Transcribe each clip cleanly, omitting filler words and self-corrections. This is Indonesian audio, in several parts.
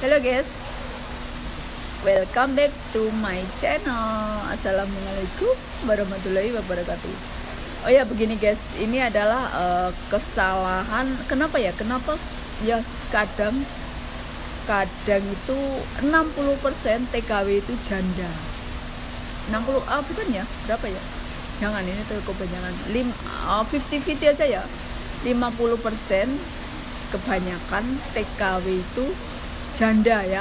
Hello guys, welcome back to my channel. Assalamualaikum warahmatullahi wabarakatuh. Oh ya begini guys, ini adalah kesalahan. Kenapa ya? Ya kadang itu 60% TKW itu janda. 60 bukan ya? Berapa ya? Jangan, ini terlalu kebanyakan. 50-50 aja ya. 50% kebanyakan TKW itu janda ya,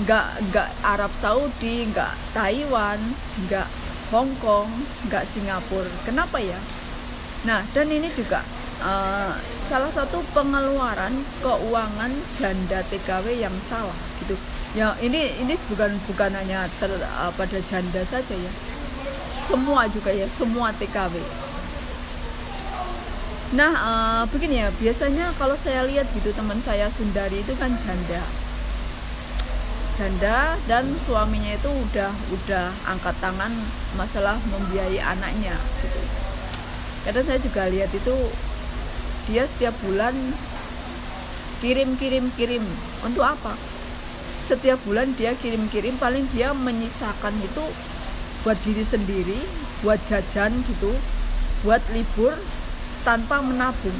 nggak Arab Saudi, nggak Taiwan, nggak Hong Kong, nggak Singapura. Kenapa ya? Nah, dan ini juga salah satu pengeluaran keuangan janda TKW yang salah gitu. Ya ini bukan hanya pada janda saja ya, semua juga ya, semua TKW. Nah begini ya, biasanya kalau saya lihat gitu, teman saya Sundari itu kan janda dan suaminya itu udah angkat tangan masalah membiayai anaknya gitu. Kadang saya juga lihat itu dia setiap bulan kirim untuk apa? Setiap bulan dia kirim, paling dia menyisakan itu buat diri sendiri, buat jajan gitu, buat libur tanpa menabung.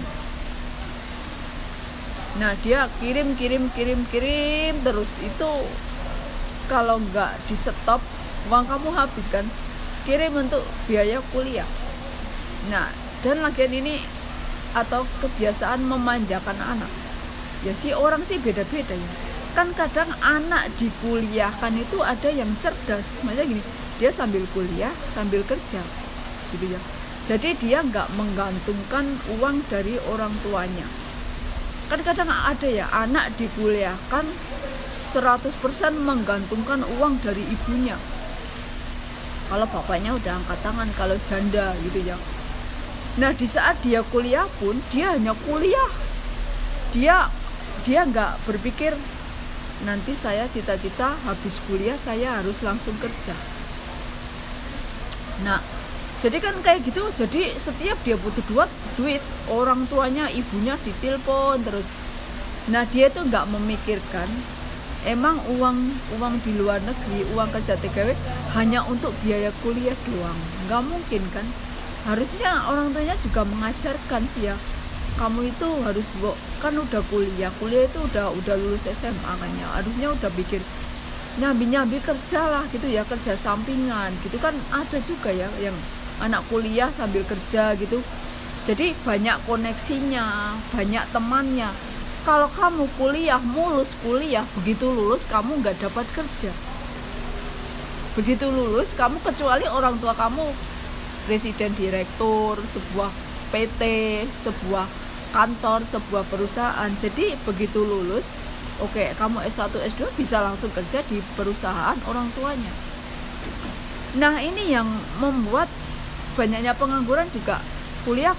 Nah dia kirim terus. Itu kalau nggak di stop, uang kamu habis kan. Kirim untuk biaya kuliah. Nah dan lagian ini atau kebiasaan memanjakan anak ya, si orang sih beda-beda ya kan. Kadang anak dikuliahkan itu ada yang cerdas, maksudnya gini, dia sambil kuliah sambil kerja gitu ya. Jadi dia nggak menggantungkan uang dari orang tuanya. Kan kadang ada ya anak dikuliahkan 100% menggantungkan uang dari ibunya. Kalau bapaknya udah angkat tangan, kalau janda gitu ya. Nah di saat dia kuliah pun dia hanya kuliah. Dia nggak berpikir nanti saya cita-cita habis kuliah saya harus langsung kerja. Nah jadi kan kayak gitu, jadi setiap dia butuh duit, orang tuanya, ibunya ditelepon terus. Nah dia tuh nggak memikirkan emang uang di luar negeri, uang kerja TKW hanya untuk biaya kuliah doang. Nggak mungkin kan. Harusnya orang tuanya juga mengajarkan sih ya, kamu itu harus kan udah kuliah itu udah lulus SMA kan ya, harusnya udah pikir nyambi kerja lah gitu ya, kerja sampingan gitu kan. Ada juga ya yang anak kuliah sambil kerja gitu, jadi banyak koneksinya, banyak temannya. Kalau kamu mulus kuliah, begitu lulus kamu nggak dapat kerja. Begitu lulus kamu, kecuali orang tua kamu presiden direktur sebuah PT, sebuah kantor, sebuah perusahaan, jadi begitu lulus oke, kamu S1 S2 bisa langsung kerja di perusahaan orang tuanya. Nah ini yang membuat banyaknya pengangguran juga. Kuliah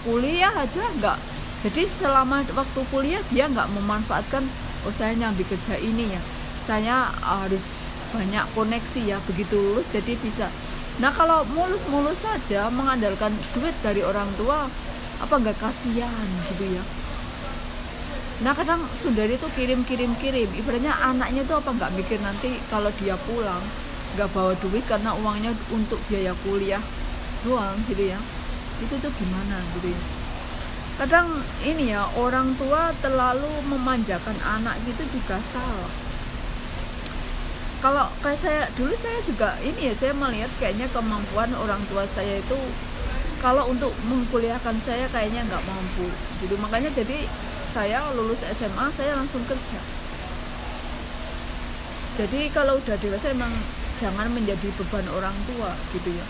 aja enggak. Jadi selama waktu kuliah dia enggak memanfaatkan, oh saya nyambi kerja ini ya, saya harus banyak koneksi ya, begitu lulus jadi bisa. Nah kalau mulus saja mengandalkan duit dari orang tua, apa enggak kasihan gitu ya. Nah kadang Sundari itu kirim, ibaratnya anaknya tuh apa enggak mikir nanti kalau dia pulang enggak bawa duit karena uangnya untuk biaya kuliah doang gitu ya. Itu tuh gimana gitu ya. Kadang ini ya, orang tua terlalu memanjakan anak gitu juga salah. Kalau kayak saya juga ini ya, saya melihat kayaknya kemampuan orang tua saya itu kalau untuk mengkuliahkan saya kayaknya nggak mampu gitu. Makanya jadi saya lulus SMA saya langsung kerja. Jadi kalau udah dewasa emang jangan menjadi beban orang tua gitu ya.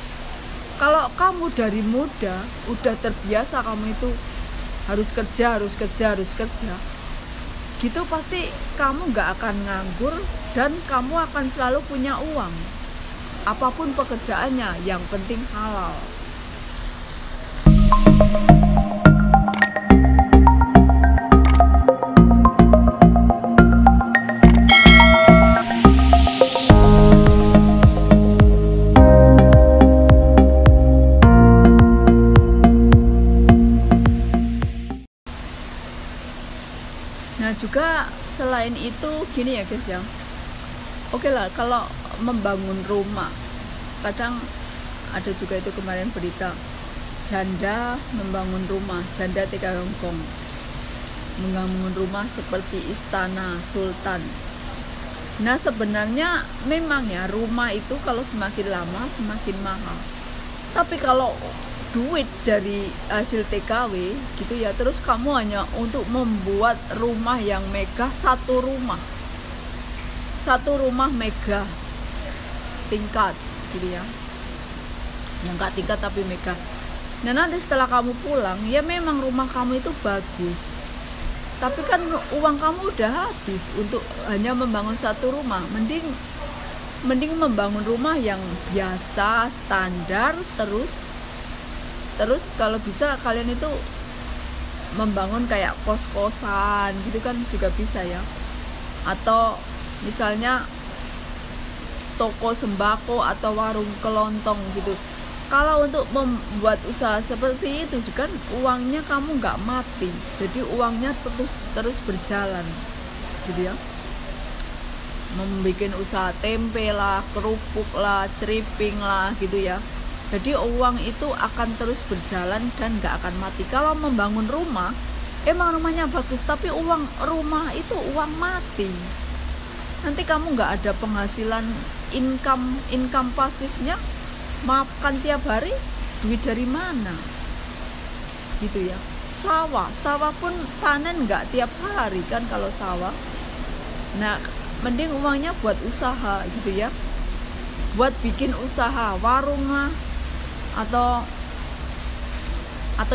Kalau kamu dari muda udah terbiasa kamu itu harus kerja gitu, pasti kamu nggak akan nganggur dan kamu akan selalu punya uang apapun pekerjaannya, yang penting halal. Nah juga selain itu gini ya guys ya, Oke lah, kalau membangun rumah, kadang ada juga itu kemarin berita janda membangun rumah, janda TK Hongkong membangun rumah seperti istana sultan. Nah sebenarnya memang ya, rumah itu kalau semakin lama semakin mahal. Tapi kalau duit dari hasil TKW gitu ya, terus kamu hanya untuk membuat rumah yang megah, satu rumah mega tingkat gitu ya, yang gak tingkat tapi mega. Nah nanti setelah kamu pulang ya memang rumah kamu itu bagus, tapi kan uang kamu udah habis untuk hanya membangun satu rumah. Mending membangun rumah yang biasa, standar, terus kalau bisa kalian itu membangun kayak kos-kosan gitu kan juga bisa ya, atau misalnya toko sembako atau warung kelontong gitu. Kalau untuk membuat usaha seperti itu kan uangnya kamu nggak mati, jadi uangnya terus berjalan gitu ya. Membuat usaha tempe lah, kerupuk lah, ceriping lah gitu ya, jadi uang itu akan terus berjalan dan nggak akan mati. Kalau membangun rumah, emang rumahnya bagus tapi uang rumah itu uang mati, nanti kamu nggak ada penghasilan, income pasifnya. Makan tiap hari, duit dari mana gitu ya. Sawah pun panen nggak tiap hari kan kalau sawah. Nah mending uangnya buat usaha gitu ya, buat bikin usaha warung lah, atau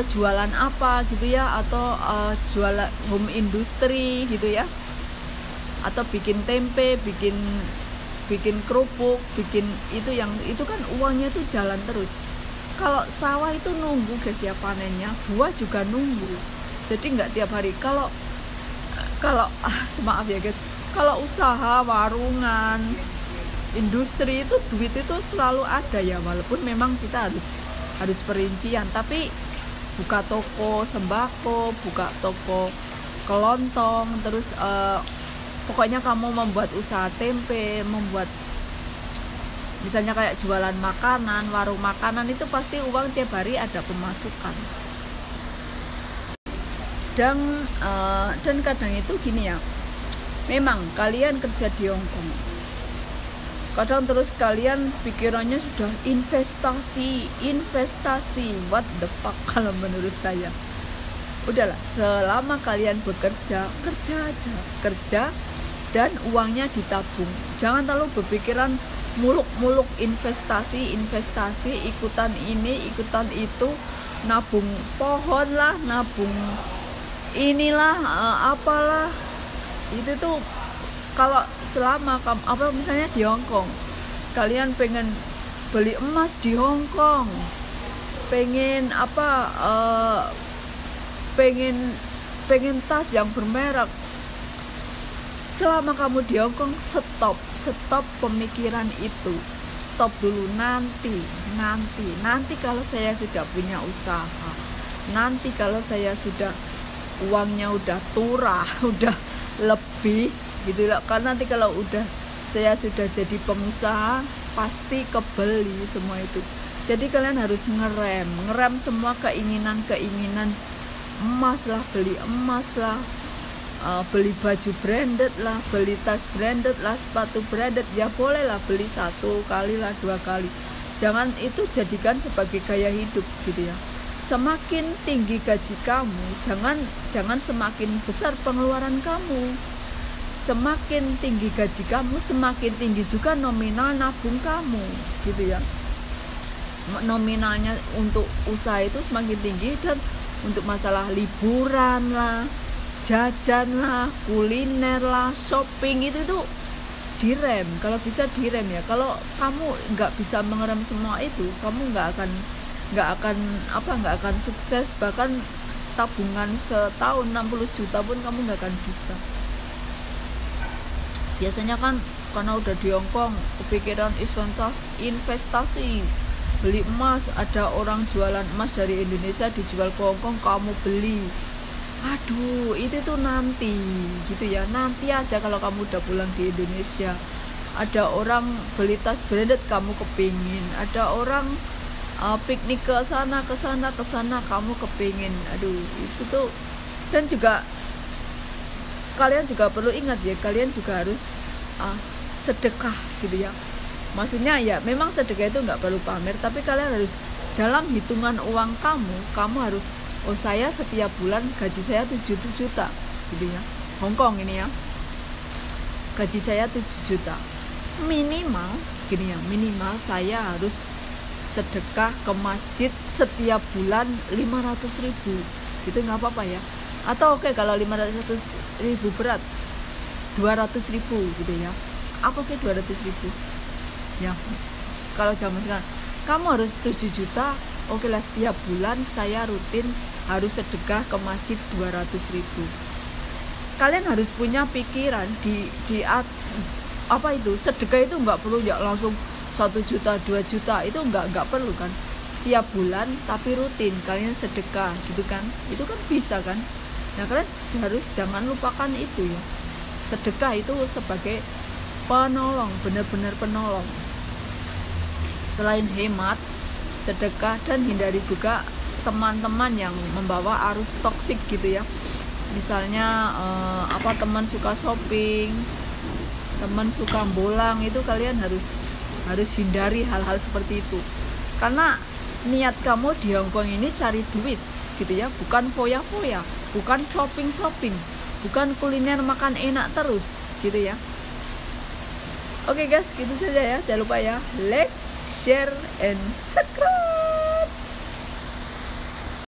jualan apa gitu ya, atau jualan home industry gitu ya, atau bikin tempe, bikin kerupuk, bikin itu kan uangnya tuh jalan terus. Kalau sawah itu nunggu guys ya panennya, buah juga nunggu, jadi nggak tiap hari. Kalau maaf ya guys, kalau usaha warungan, industri itu duit itu selalu ada ya, walaupun memang kita harus perincian. Tapi buka toko sembako, buka toko kelontong, terus pokoknya kamu membuat usaha tempe, membuat misalnya kayak jualan makanan, warung makanan, itu pasti uang tiap hari ada pemasukan. Dan kadang itu gini ya, memang kalian kerja di Hongkong, kadang terus kalian pikirannya sudah investasi, what the fuck kalau menurut saya. Udahlah, selama kalian bekerja, kerja dan uangnya ditabung. Jangan terlalu berpikiran muluk-muluk investasi, ikutan ini, ikutan itu, nabung pohon lah, nabung inilah, apalah. Itu tuh kalau selama kamu misalnya di Hongkong, kalian pengen beli emas di Hongkong, pengen pengen tas yang bermerek. Selama kamu di Hongkong, stop pemikiran itu, stop dulu. Nanti kalau saya sudah punya usaha, nanti kalau saya sudah uangnya udah turah, udah lebih gitu lah, karena nanti kalau saya sudah jadi pengusaha pasti kebeli semua itu. Jadi kalian harus ngerem semua keinginan emas lah, beli emas lah, beli baju branded lah, beli tas branded lah, sepatu branded ya boleh lah, beli 1 kali lah, 2 kali. Jangan itu jadikan sebagai gaya hidup gitu ya. Semakin tinggi gaji kamu, jangan semakin besar pengeluaran kamu. Semakin tinggi gaji kamu, semakin tinggi juga nominal nabung kamu gitu ya. Nominalnya untuk usaha itu semakin tinggi, dan untuk masalah liburan lah, jajan lah, kuliner lah, shopping itu tuh direm. Kalau bisa direm ya. Kalau kamu nggak bisa mengerem semua itu, kamu nggak akan sukses. Bahkan tabungan setahun 60 juta pun kamu nggak akan bisa. Biasanya kan karena udah di Hongkong, kepikiran investasi, beli emas. Ada orang jualan emas dari Indonesia dijual ke Hongkong, kamu beli. Aduh, itu tuh nanti gitu ya, nanti aja kalau kamu udah pulang di Indonesia. ada orang beli tas branded kamu kepingin, ada orang piknik ke sana kamu kepingin. Aduh, itu tuh. Dan juga kalian juga perlu ingat ya, kalian juga harus sedekah gitu ya. Maksudnya ya memang sedekah itu nggak perlu pamer, tapi kalian harus dalam hitungan uang kamu harus, oh saya setiap bulan gaji saya 7 juta gitu ya, Hongkong ini ya, gaji saya 7 juta minimal gini ya, minimal saya harus sedekah ke masjid setiap bulan 500.000 gitu, nggak apa-apa ya. Atau oke, kalau 500.000 berat, 200.000 gitu ya. Apa sih 200.000 ya, kalau zaman sekarang kamu harus 7 juta, oke lah, tiap bulan saya rutin harus sedekah ke masjid 200.000. Kalian harus punya pikiran di apa itu, sedekah itu nggak perlu ya langsung 1 juta 2 juta, itu nggak perlu kan, tiap bulan tapi rutin kalian sedekah gitu kan, itu kan bisa kan. Nah kalian harus jangan lupakan itu ya, sedekah itu sebagai penolong, benar-benar penolong. Selain hemat, sedekah, dan hindari juga teman-teman yang membawa arus toksik gitu ya. Misalnya teman suka shopping, teman suka bolang, itu kalian harus hindari hal-hal seperti itu. Karena niat kamu di Hongkong ini cari duit gitu ya, bukan foya-foya, bukan shopping-shopping, bukan kuliner makan enak terus gitu ya. Oke guys, gitu saja ya. Jangan lupa ya, like, share, and subscribe.